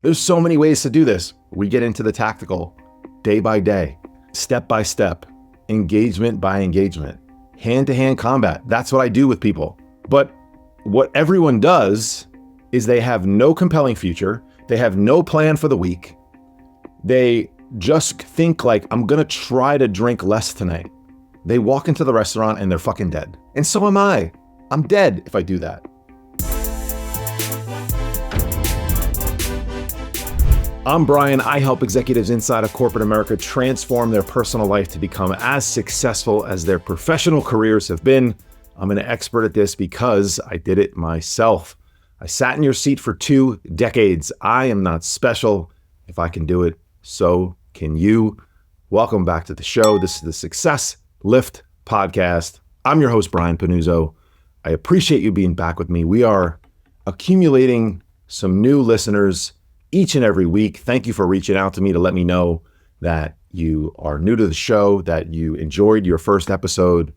There's so many ways to do this. We get into the tactical, day by day, step by step, engagement by engagement, hand-to-hand combat. That's what I do with people. But what everyone does is they have no compelling future. They have no plan for the week. They just think like, I'm gonna try to drink less tonight. They walk into the restaurant and they're fucking dead. And so am I. I'm dead if I do that. I'm Brian. I help executives inside of corporate America transform their personal life to become as successful as their professional careers have been. I'm an expert at this because I did it myself. I sat in your seat for 2 decades. I am not special. If I can do it, so can you. Welcome back to the show. This is the Success Lift Podcast. I'm your host, Brian Pannuzzo. I appreciate you being back with me. We are accumulating some new listeners each and every week. Thank you for reaching out to me to let me know that you are new to the show, that you enjoyed your first episode,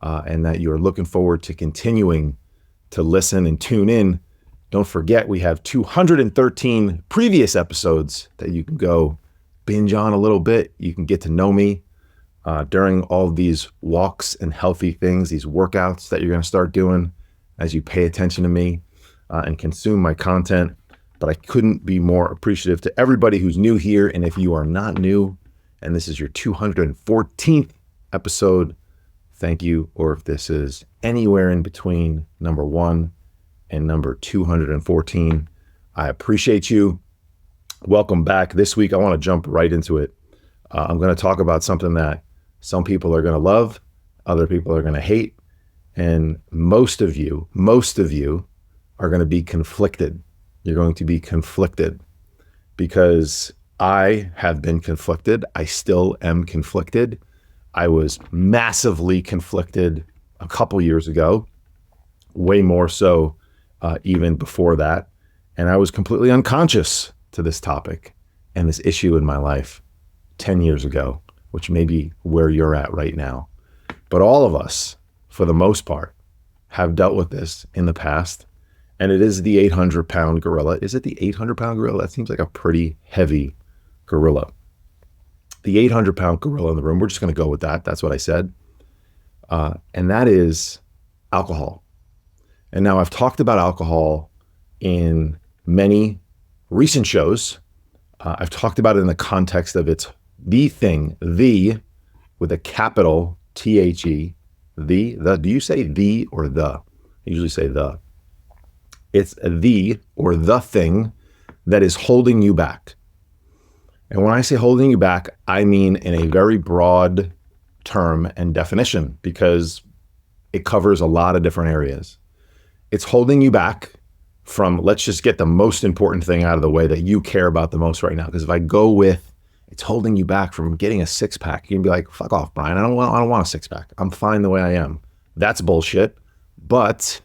and that you're looking forward to continuing to listen and tune in. Don't forget, we have 213 previous episodes that you can go binge on a little bit. You can get to know me during all of these walks and healthy things, these workouts that you're going to start doing as you pay attention to me and consume my content. But I couldn't be more appreciative to everybody who's new here. And if you are not new, and this is your 214th episode, thank you. Or if this is anywhere in between number 1 and number 214, I appreciate you. Welcome back. This week, I want to jump right into it. I'm going to talk about something that some people are going to love, other people are going to hate, and most of you are going to be conflicted. You're going to be conflicted because I have been conflicted. I still am conflicted. I was massively conflicted a couple years ago, way more so even before that. And I was completely unconscious to this topic and this issue in my life 10 years ago, which may be where you're at right now. But all of us, for the most part, have dealt with this in the past. And it is the 800-pound gorilla. Is it the 800-pound gorilla? That seems like a pretty heavy gorilla. The 800-pound gorilla in the room. We're just going to go with that. That's what I said. And that is alcohol. And now I've talked about alcohol in many recent shows. I've talked about it in the context of it's the thing, the with a capital THE, the. Do you say the or the? I usually say the. It's the or the thing that is holding you back. And when I say holding you back, I mean in a very broad term and definition because it covers a lot of different areas. It's holding you back from, let's just get the most important thing out of the way that you care about the most right now. Because if I go with, it's holding you back from getting a 6-pack, you can be like, fuck off, Brian. I don't want a 6-pack. I'm fine the way I am. That's bullshit. But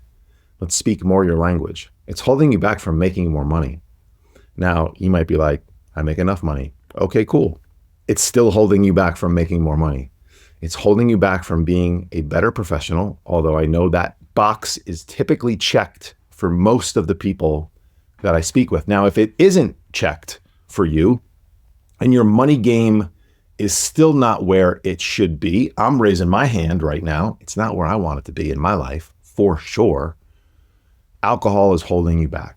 let's speak more your language. It's holding you back from making more money. Now, you might be like, I make enough money. Okay, cool. It's still holding you back from making more money. It's holding you back from being a better professional, although I know that box is typically checked for most of the people that I speak with. Now, if it isn't checked for you and your money game is still not where it should be, I'm raising my hand right now. It's not where I want it to be in my life, for sure. Alcohol is holding you back.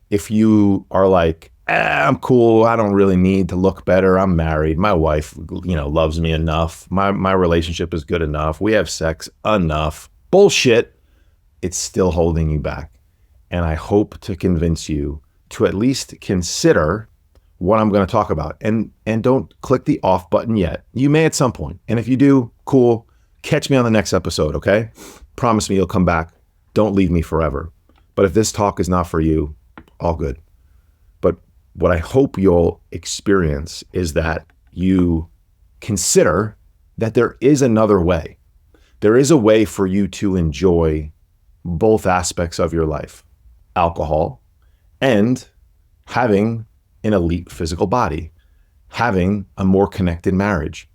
If you are like, I'm cool, I don't really need to look better, I'm married, my wife, loves me enough, my relationship is good enough, we have sex enough, bullshit, it's still holding you back. And I hope to convince you to at least consider what I'm going to talk about. And don't click the off button yet. You may at some point. And if you do, cool, catch me on the next episode, okay? Promise me you'll come back. Don't leave me forever. But if this talk is not for you, all good. But what I hope you'll experience is that you consider that there is another way. There is a way for you to enjoy both aspects of your life, alcohol and having an elite physical body, having a more connected marriage,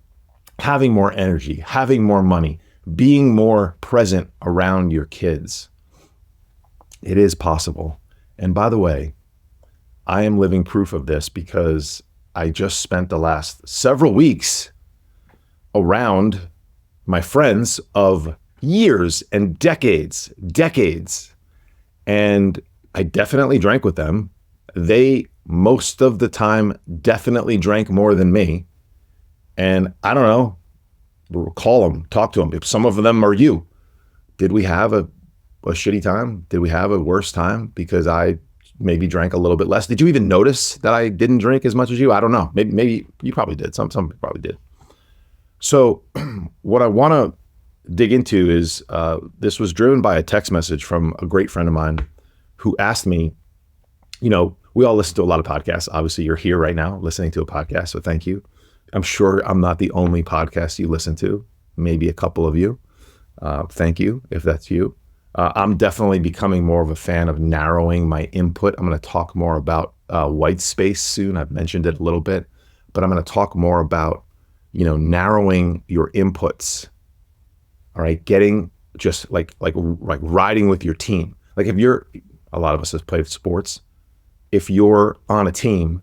having more energy, having more money, being more present around your kids. It is possible. And by the way, I am living proof of this because I just spent the last several weeks around my friends of years and decades, and I definitely drank with them. They, most of the time, definitely drank more than me. And I don't know, call them, talk to them. If some of them are you, did we have a shitty time? Did we have a worse time because I maybe drank a little bit less? Did you even notice that I didn't drink as much as you? I don't know. Maybe you probably did. Some probably did. So what I want to dig into is this was driven by a text message from a great friend of mine who asked me, we all listen to a lot of podcasts. Obviously, you're here right now listening to a podcast, so thank you. I'm sure I'm not the only podcast you listen to, maybe a couple of you. Thank you, if that's you. I'm definitely becoming more of a fan of narrowing my input. I'm going to talk more about white space soon. I've mentioned it a little bit, but I'm going to talk more about, narrowing your inputs. All right, getting just like riding with your team. Like a lot of us have played sports. If you're on a team,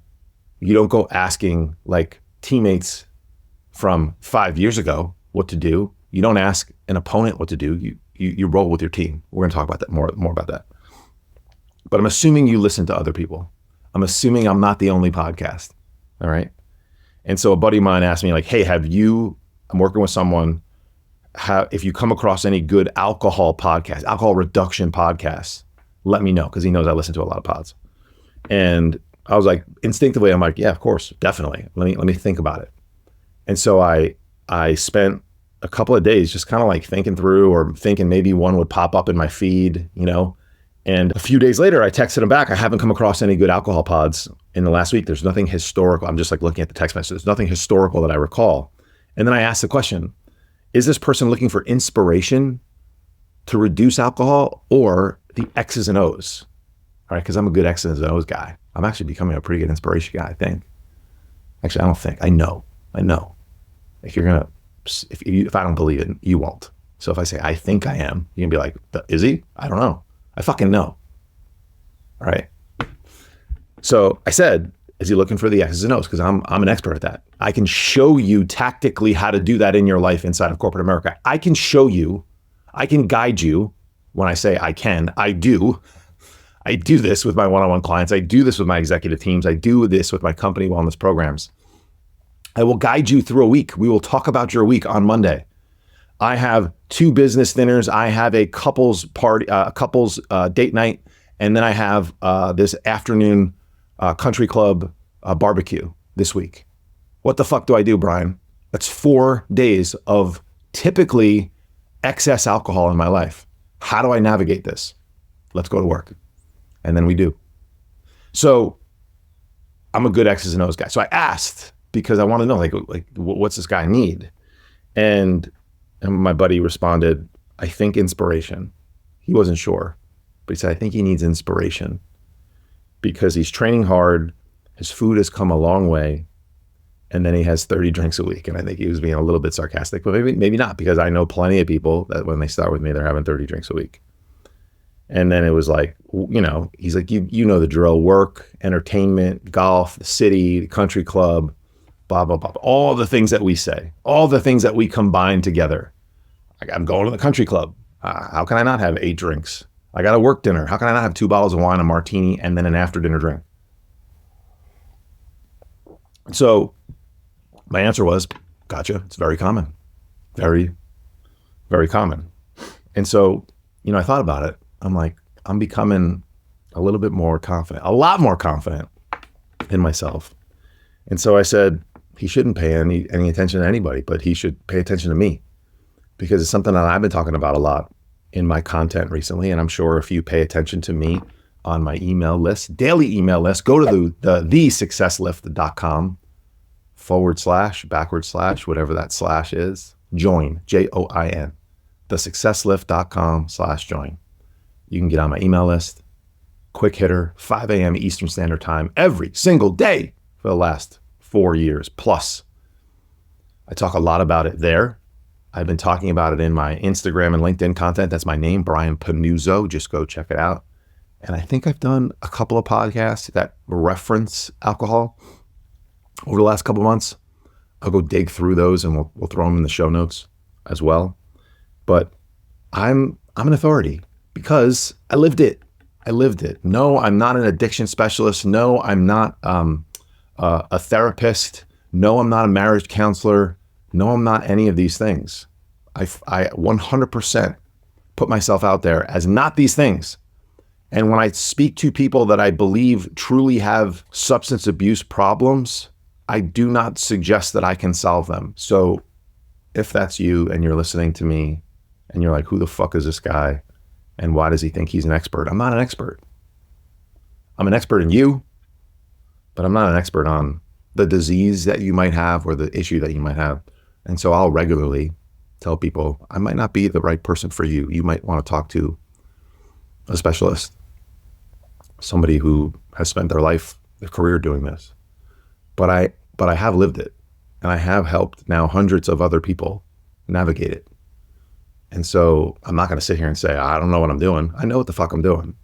you don't go asking like teammates from 5 years ago what to do. You don't ask an opponent what to do. You roll with your team. We're going to talk about that more about that. But I'm assuming you listen to other people. I'm assuming I'm not the only podcast. All right. And so a buddy of mine asked me like, hey, I'm working with someone, if you come across any good alcohol reduction podcasts, let me know, because he knows I listen to a lot of pods. And I was like, instinctively, I'm like, yeah, of course, definitely. Let me think about it. And so I spent a couple of days just kind of like thinking through, or thinking maybe one would pop up in my feed, and a few days later I texted him back. I haven't come across any good alcohol pods in the last week. There's nothing historical. I'm just like looking at the text message. There's nothing historical that I recall. And then I asked the question, is this person looking for inspiration to reduce alcohol or the X's and O's? All right, because I'm a good X's and O's guy. I'm actually becoming a pretty good inspiration guy, I think. Actually, I don't think. I know. If I don't believe it, you won't. So if I say, I think I am, you can be like, is he? I don't know. I fucking know. All right. So I said, is he looking for the X's and O's? Because I'm an expert at that. I can show you tactically how to do that in your life inside of corporate America. I can show you, I can guide you. When I say I can, I do. I do this with my one-on-one clients. I do this with my executive teams. I do this with my company wellness programs. I will guide you through a week. We will talk about your week on Monday. I have 2 business dinners. I have a couples party, date night, and then I have this afternoon country club barbecue this week. What the fuck do I do, Brian? That's 4 days of typically excess alcohol in my life. How do I navigate this? Let's go to work. And then we do. So I'm a good X's and O's guy. So I asked because I want to know, like what's this guy need? And my buddy responded, I think inspiration. He wasn't sure, but he said, I think he needs inspiration because he's training hard. His food has come a long way. And then he has 30 drinks a week. And I think he was being a little bit sarcastic, but maybe not, because I know plenty of people that when they start with me, they're having 30 drinks a week. And then it was like, he's like, you know the drill: work, entertainment, golf, the city, the country club, blah, blah, blah. All the things that we say, all the things that we combine together. I'm going to the country club. How can I not have 8 drinks? I got a work dinner. How can I not have 2 bottles of wine, a martini, and then an after dinner drink? So my answer was, gotcha. It's very common. Very, very common. And so, I thought about it. I'm like, I'm becoming a little bit more confident, a lot more confident in myself. And so I said, he shouldn't pay any attention to anybody, but he should pay attention to me, because it's something that I've been talking about a lot in my content recently. And I'm sure if you pay attention to me on my email list, daily email list, go to thesuccesslift.com// whatever that slash is, join, JOIN, thesuccesslift.com/join. You can get on my email list, quick hitter, 5 a.m. Eastern Standard Time every single day for the last 4 years plus. I talk a lot about it there. I've been talking about it in my Instagram and LinkedIn content. That's my name, Brian Pannuzzo. Just go check it out. And I think I've done a couple of podcasts that reference alcohol over the last couple of months. I'll go dig through those and we'll throw them in the show notes as well. But I'm an authority because I lived it. I lived it. No, I'm not an addiction specialist. No, I'm not a therapist. No, I'm not a marriage counselor. No, I'm not any of these things. I 100% put myself out there as not these things. And when I speak to people that I believe truly have substance abuse problems, I do not suggest that I can solve them. So if that's you and you're listening to me and you're like, who the fuck is this guy? And why does he think he's an expert? I'm not an expert. I'm an expert in you, but I'm not an expert on the disease that you might have or the issue that you might have. And so I'll regularly tell people, I might not be the right person for you. You might want to talk to a specialist, somebody who has spent their life, their career doing this. But I have lived it, and I have helped now hundreds of other people navigate it. And so I'm not going to sit here and say, I don't know what I'm doing. I know what the fuck I'm doing.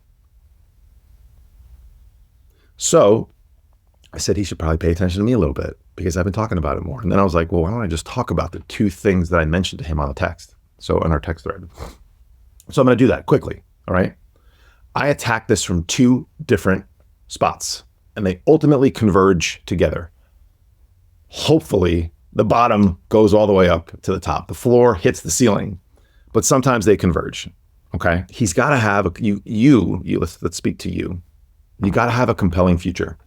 So I said he should probably pay attention to me a little bit because I've been talking about it more. And then I was like, well, why don't I just talk about the two things that I mentioned to him on the text? So in our text thread. So I'm going to do that quickly. All right. I attack this from two different spots and they ultimately converge together. Hopefully the bottom goes all the way up to the top. The floor hits the ceiling, but sometimes they converge. Okay. He's got to have let's speak to you. You got to have a compelling future.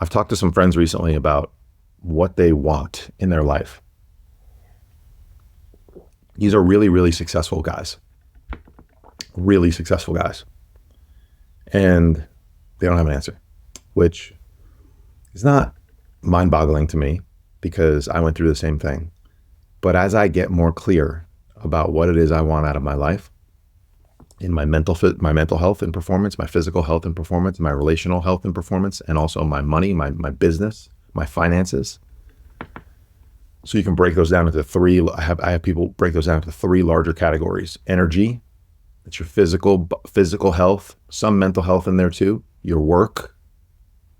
I've talked to some friends recently about what they want in their life. These are really, really successful guys. Really successful guys. And they don't have an answer, which is not mind-boggling to me because I went through the same thing. But as I get more clear about what it is I want out of my life, in my mental health and performance, my physical health and performance, my relational health and performance, and also my money, my business, my finances. So you can break those down into three. I have people break those down into three larger categories. Energy, that's your physical health, some mental health in there too. Your work,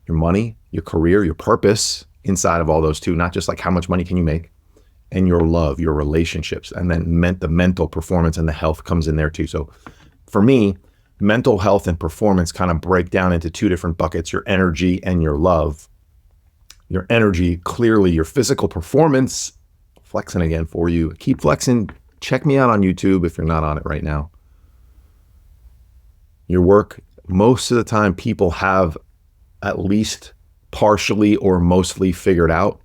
your money, your career, your purpose inside of all those two, not just like how much money can you make, and your love, your relationships, and then the mental performance and the health comes in there too. So for me, mental health and performance kind of break down into two different buckets, your energy and your love. Your energy, clearly your physical performance, flexing again for you. Keep flexing. Check me out on YouTube if you're not on it right now. Your work, most of the time people have at least partially or mostly figured out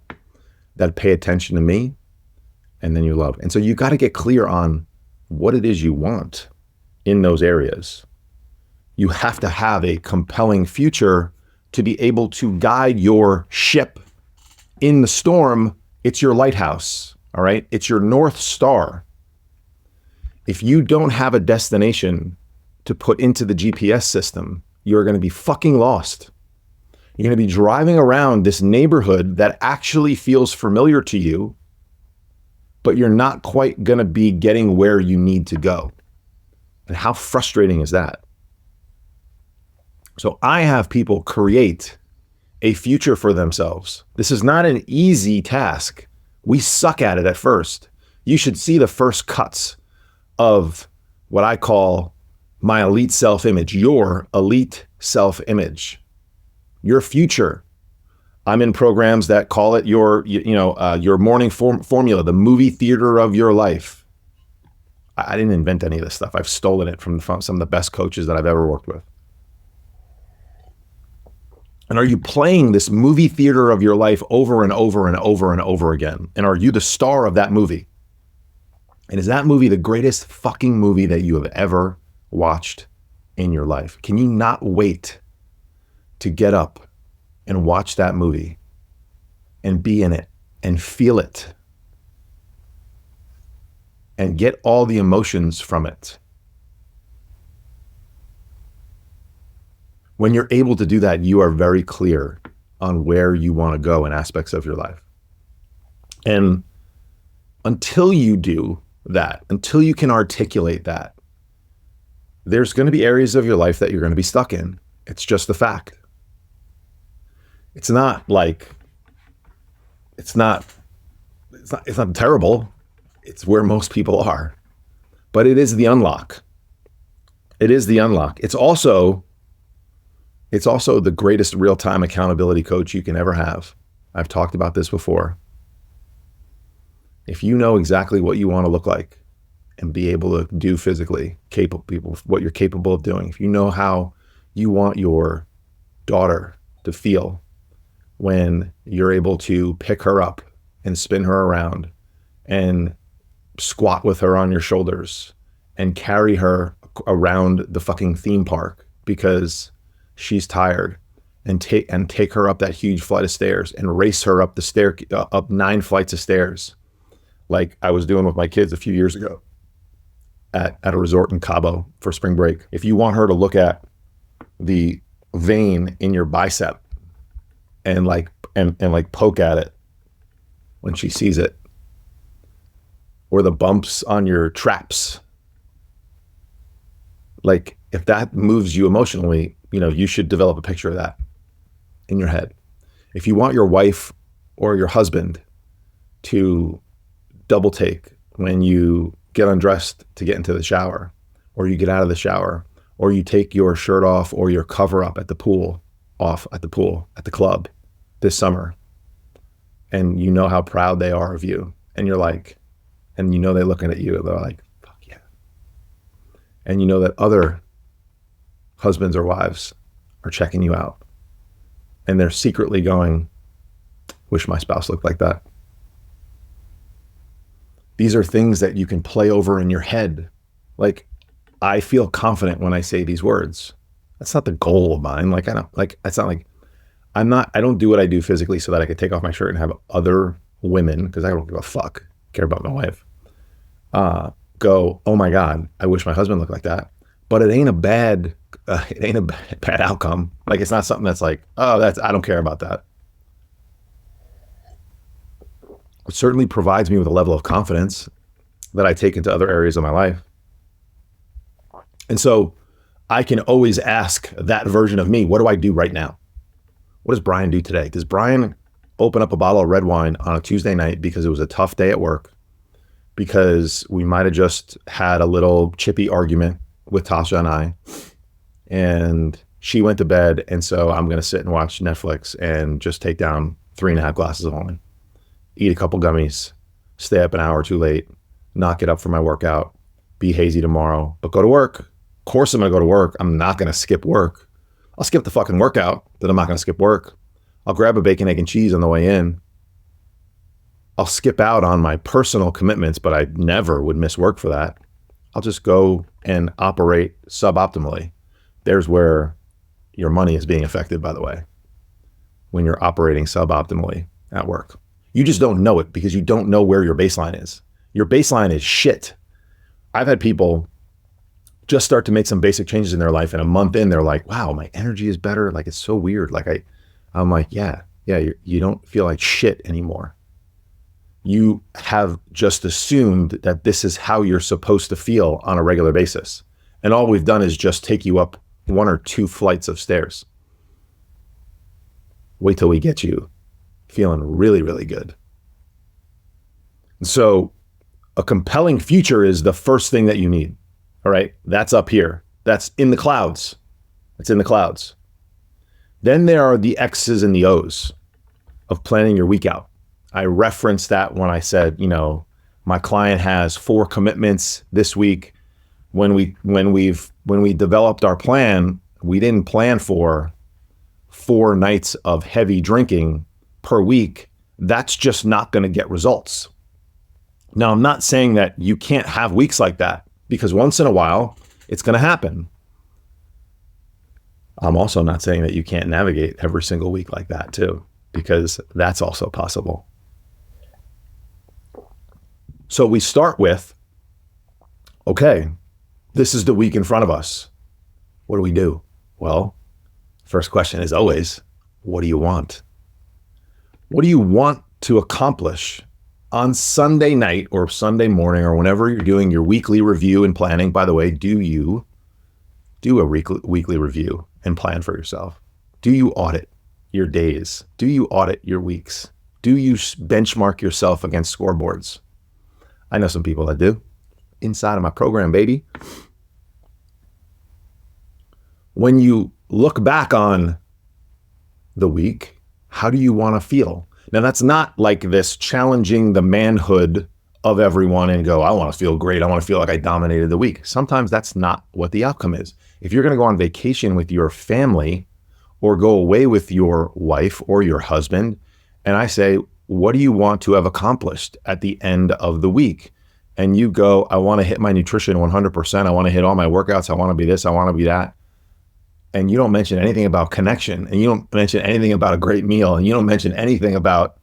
that pay attention to me, and then your love. And so you got to get clear on what it is you want in those areas. You have to have a compelling future to be able to guide your ship in the storm. It's your lighthouse, all right? It's your North Star. If you don't have a destination to put into the GPS system, you're going to be fucking lost. You're going to be driving around this neighborhood that actually feels familiar to you, but you're not quite going to be getting where you need to go. And how frustrating is that? So I have people create a future for themselves. This is not an easy task. We suck at it at first. You should see the first cuts of what I call my elite self-image, your elite self-image, your future. I'm in programs that call it your morning formula, the movie theater of your life. I didn't invent any of this stuff. I've stolen it from some of the best coaches that I've ever worked with. And are you playing this movie theater of your life over and over and over and over again? And are you the star of that movie? And is that movie the greatest fucking movie that you have ever watched in your life? Can you not wait to get up and watch that movie and be in it and feel it and get all the emotions from it? When you're able to do that, you are very clear on where you want to go in aspects of your life. And until you do that, until you can articulate that, there's going to be areas of your life that you're going to be stuck in. It's just the fact. It's not like, it's not terrible. It's where most people are. But it is the unlock. It is the unlock. It's also the greatest real-time accountability coach you can ever have. I've talked about this before. If you know exactly what you want to look like and be able to do physically, what you're capable of doing, if you know how you want your daughter to feel when you're able to pick her up and spin her around and squat with her on your shoulders and carry her around the fucking theme park because she's tired, and take her up that huge flight of stairs and race her up up 9 flights of stairs, like I was doing with my kids a few years ago at a resort in Cabo for spring break. If you want her to look at the vein in your bicep and poke at it when she sees it, or the bumps on your traps, like if that moves you emotionally, you should develop a picture of that in your head. If you want your wife or your husband to double take when you get undressed to get into the shower, or you get out of the shower, or you take your shirt off or your cover up at the club this summer, and you know how proud they are of you, and you're like, and they're looking at you, they're like, fuck yeah. And you know that other husbands or wives are checking you out, and they're secretly going, wish my spouse looked like that. These are things that you can play over in your head. Like, I feel confident when I say these words. That's not the goal of mine. I don't do what I do physically so that I could take off my shirt and have other women, because I don't give a fuck, care about my wife, go, oh my God, I wish my husband looked like that. But it ain't a bad outcome. Like, it's not something that's like, oh, I don't care about that. It certainly provides me with a level of confidence that I take into other areas of my life. And so I can always ask that version of me, what do I do right now? What does Brian do today? Does Brian open up a bottle of red wine on a Tuesday night because it was a tough day at work, because we might have just had a little chippy argument with Tasha and I, and she went to bed, and so I'm going to sit and watch Netflix and just take down 3.5 glasses of wine, eat a couple gummies, stay up an hour too late, not get up for my workout, be hazy tomorrow, but go to work. Of course I'm going to go to work. I'm not going to skip work. I'll skip the fucking workout, but I'm not going to skip work. I'll grab a bacon, egg, and cheese on the way in. I'll skip out on my personal commitments, but I never would miss work for that. I'll just go and operate suboptimally. There's where your money is being affected, by the way, when you're operating suboptimally at work. You just don't know it because you don't know where your baseline is. Your baseline is shit. I've had people just start to make some basic changes in their life, and a month in, they're like, wow, my energy is better. Like, it's so weird. Like, I'm like, yeah, you don't feel like shit anymore. You have just assumed that this is how you're supposed to feel on a regular basis. And all we've done is just take you up 1 or 2 flights of stairs. Wait till we get you feeling really, really good. So a compelling future is the first thing that you need. All right. That's up here. That's in the clouds. It's in the clouds. Then there are the X's and the O's of planning your week out. I referenced that when I said, my client has 4 commitments this week. When we developed our plan, we didn't plan for 4 nights of heavy drinking per week. That's just not going to get results. Now, I'm not saying that you can't have weeks like that, because once in a while it's going to happen. I'm also not saying that you can't navigate every single week like that too, because that's also possible. So we start with, okay, this is the week in front of us. What do we do? Well, first question is always, what do you want? What do you want to accomplish on Sunday night or Sunday morning or whenever you're doing your weekly review and planning? By the way, do you do a weekly review and plan for yourself. Do you audit your days? Do you audit your weeks? Do you benchmark yourself against scoreboards? I know some people that do. Inside of my program, baby. When you look back on the week, how do you want to feel? Now, that's not like this challenging the manhood of everyone and go, I want to feel great. I want to feel like I dominated the week. Sometimes that's not what the outcome is. If you're going to go on vacation with your family or go away with your wife or your husband, and I say, what do you want to have accomplished at the end of the week? And you go, I want to hit my nutrition 100%. I want to hit all my workouts. I want to be this. I want to be that. And you don't mention anything about connection, and you don't mention anything about a great meal, and you don't mention anything about,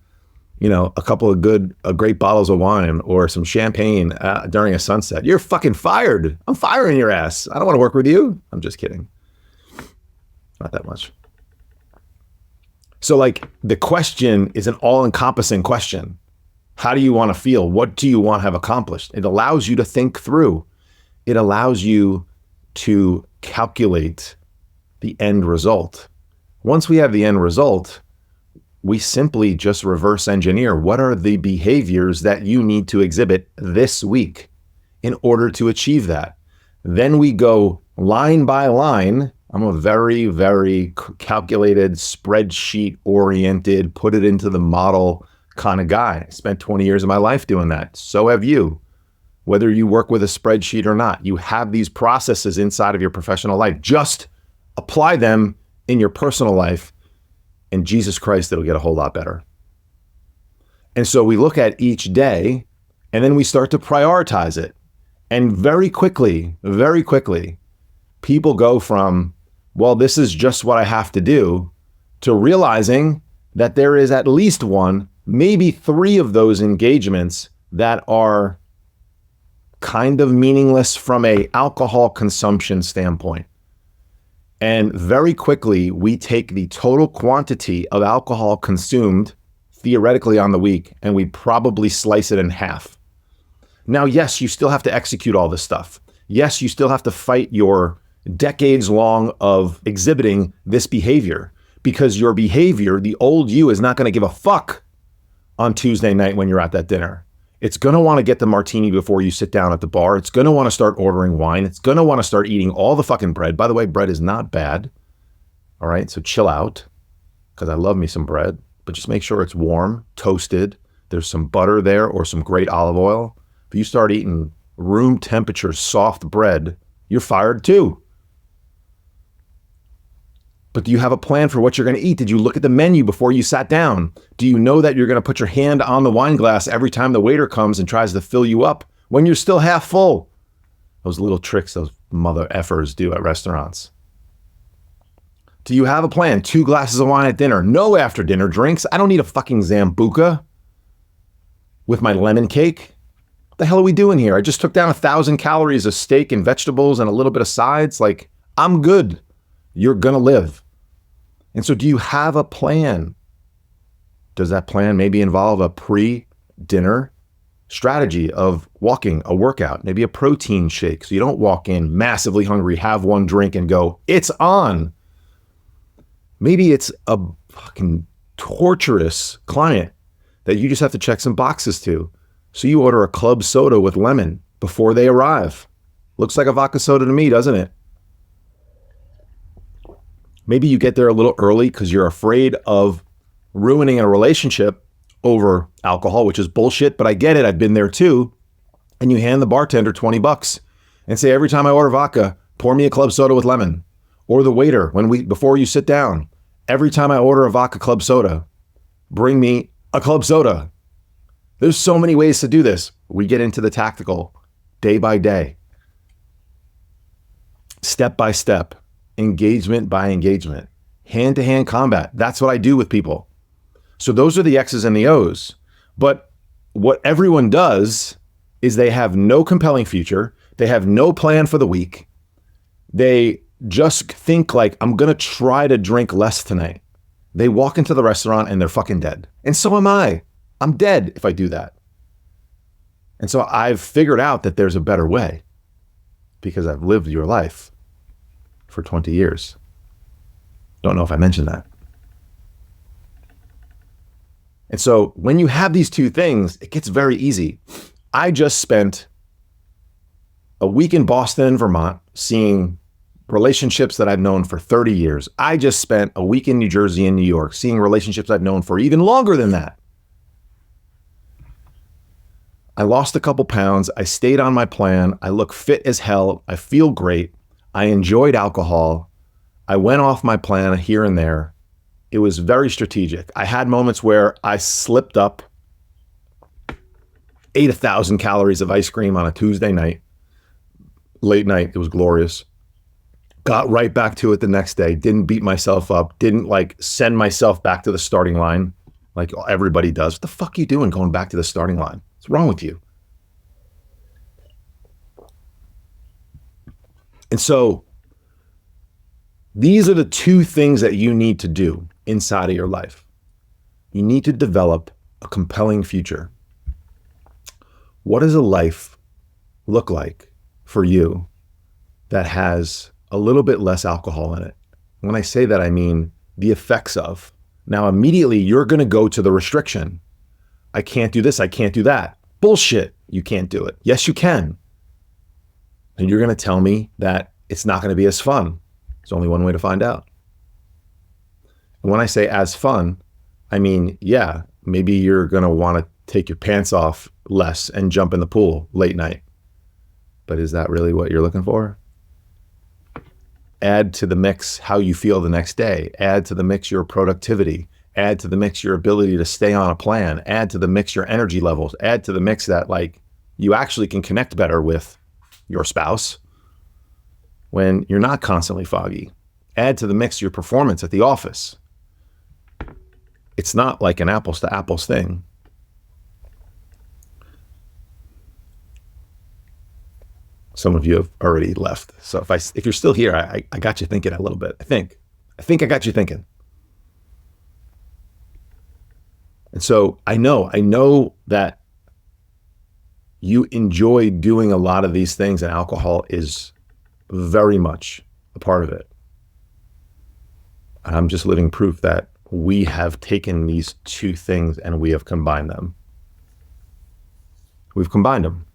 a couple of great bottles of wine or some champagne during a sunset. You're fucking fired. I'm firing your ass. I don't want to work with you. I'm just kidding. Not that much. So the question is an all-encompassing question. How do you want to feel? What do you want to have accomplished? It allows you to think through. It allows you to calculate the end result. Once we have the end result, we simply just reverse engineer what are the behaviors that you need to exhibit this week in order to achieve that. Then we go line by line. I'm a very, very calculated, spreadsheet oriented, put it into the model kind of guy. I spent 20 years of my life doing that. So have you. Whether you work with a spreadsheet or not, you have these processes inside of your professional life. Just apply them in your personal life, and Jesus Christ, it'll get a whole lot better. And so we look at each day, and then we start to prioritize it. And very quickly, people go from, well, this is just what I have to do, to realizing that there is at least one, maybe three of those engagements that are kind of meaningless from an alcohol consumption standpoint. And very quickly, we take the total quantity of alcohol consumed theoretically on the week, and we probably slice it in half. Now, yes, you still have to execute all this stuff. Yes, you still have to fight your decades long of exhibiting this behavior, because your behavior, the old you, is not going to give a fuck on Tuesday night when you're at that dinner. It's going to want to get the martini before you sit down at the bar. It's going to want to start ordering wine. It's going to want to start eating all the fucking bread. By the way, bread is not bad. All right, so chill out, because I love me some bread, but just make sure it's warm, toasted. There's some butter there or some great olive oil. If you start eating room temperature soft bread, you're fired too. But do you have a plan for what you're going to eat? Did you look at the menu before you sat down? Do you know that you're going to put your hand on the wine glass every time the waiter comes and tries to fill you up when you're still half full? Those little tricks those mother effers do at restaurants. Do you have a plan? 2 glasses of wine at dinner. No after dinner drinks. I don't need a fucking Zambuca with my lemon cake. What the hell are we doing here? I just took down 1,000 calories of steak and vegetables and a little bit of sides. I'm good. You're going to live. And so do you have a plan? Does that plan maybe involve a pre-dinner strategy of walking, a workout, maybe a protein shake, so you don't walk in massively hungry, have one drink and go, it's on. Maybe it's a fucking torturous client that you just have to check some boxes to. So you order a club soda with lemon before they arrive. Looks like a vodka soda to me, doesn't it? Maybe you get there a little early because you're afraid of ruining a relationship over alcohol, which is bullshit, but I get it. I've been there too. And you hand the bartender $20 and say, every time I order vodka, pour me a club soda with lemon. Or the waiter, before you sit down, every time I order a vodka club soda, bring me a club soda. There's so many ways to do this. We get into the tactical day by day, step by step. Engagement by engagement, hand-to-hand combat. That's what I do with people. So those are the X's and the O's. But what everyone does is they have no compelling future. They have no plan for the week. They just think I'm going to try to drink less tonight. They walk into the restaurant and they're fucking dead. And so am I. I'm dead if I do that. And so I've figured out that there's a better way because I've lived your life. for 20 years. Don't know if I mentioned that. And so when you have these two things, it gets very easy. I just spent a week in Boston and Vermont seeing relationships that I've known for 30 years. I just spent a week in New Jersey and New York seeing relationships I've known for even longer than that. I lost a couple pounds. I stayed on my plan. I look fit as hell. I feel great. I enjoyed alcohol. I went off my plan here and there. It was very strategic. I had moments where I slipped up, ate 1,000 calories of ice cream on a Tuesday night, late night. It was glorious. Got right back to it the next day. Didn't beat myself up. Didn't like send myself back to the starting line like everybody does. What the fuck are you doing going back to the starting line? What's wrong with you? And so these are the two things that you need to do inside of your life. You need to develop a compelling future. What does a life look like for you that has a little bit less alcohol in it? When I say that, I mean the effects of. Now, immediately you're going to go to the restriction. I can't do this. I can't do that. Bullshit. You can't do it. Yes, you can. And you're going to tell me that it's not going to be as fun. There's only one way to find out. And when I say as fun, I mean, yeah, maybe you're going to want to take your pants off less and jump in the pool late night. But is that really what you're looking for? Add to the mix how you feel the next day. Add to the mix your productivity. Add to the mix your ability to stay on a plan. Add to the mix your energy levels. Add to the mix that like you actually can connect better with your spouse when you're not constantly foggy. Add to the mix your performance at the office. It's not like an apples to apples thing. Some of you have already left. So if you're still here, I got you thinking a little bit. I think I got you thinking. And so I know that you enjoy doing a lot of these things, and alcohol is very much a part of it. I'm just living proof that we have taken these two things and we have combined them. We've combined them.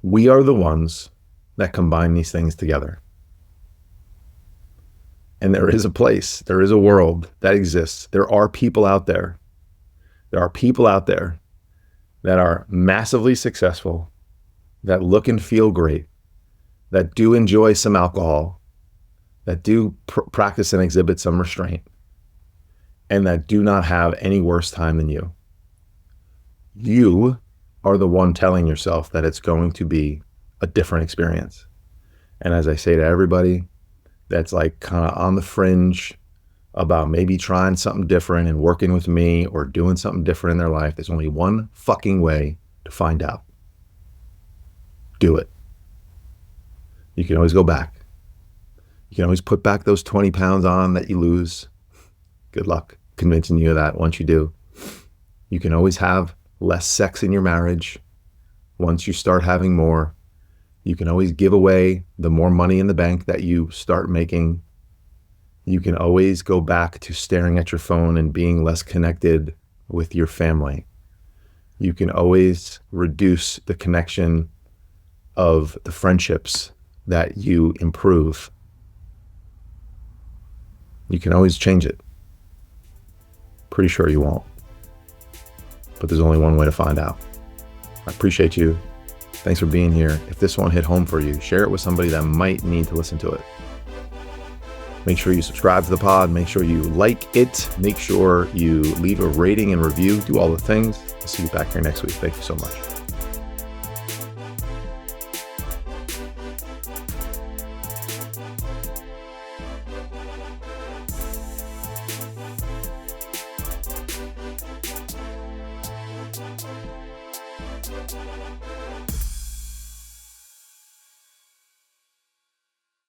We are the ones that combine these things together. And there is a place, there is a world that exists. There are people out there. There are people out there that are massively successful, that look and feel great, that do enjoy some alcohol, that do practice and exhibit some restraint, and that do not have any worse time than you. You are the one telling yourself that it's going to be a different experience. And as I say to everybody that's like kind of on the fringe about maybe trying something different and working with me or doing something different in their life, there's only one fucking way to find out. Do it. You can always go back. You can always put back those 20 pounds on that you lose. Good luck convincing you of that once you do. You can always have less sex in your marriage once you start having more. You can always give away the more money in the bank that you start making. You can always go back to staring at your phone and being less connected with your family. You can always reduce the connection of the friendships that you improve. You can always change it. Pretty sure you won't. But there's only one way to find out. I appreciate you. Thanks for being here. If this one hit home for you, share it with somebody that might need to listen to it. Make sure you subscribe to the pod. Make sure you like it. Make sure you leave a rating and review. Do all the things. I'll see you back here next week. Thank you so much.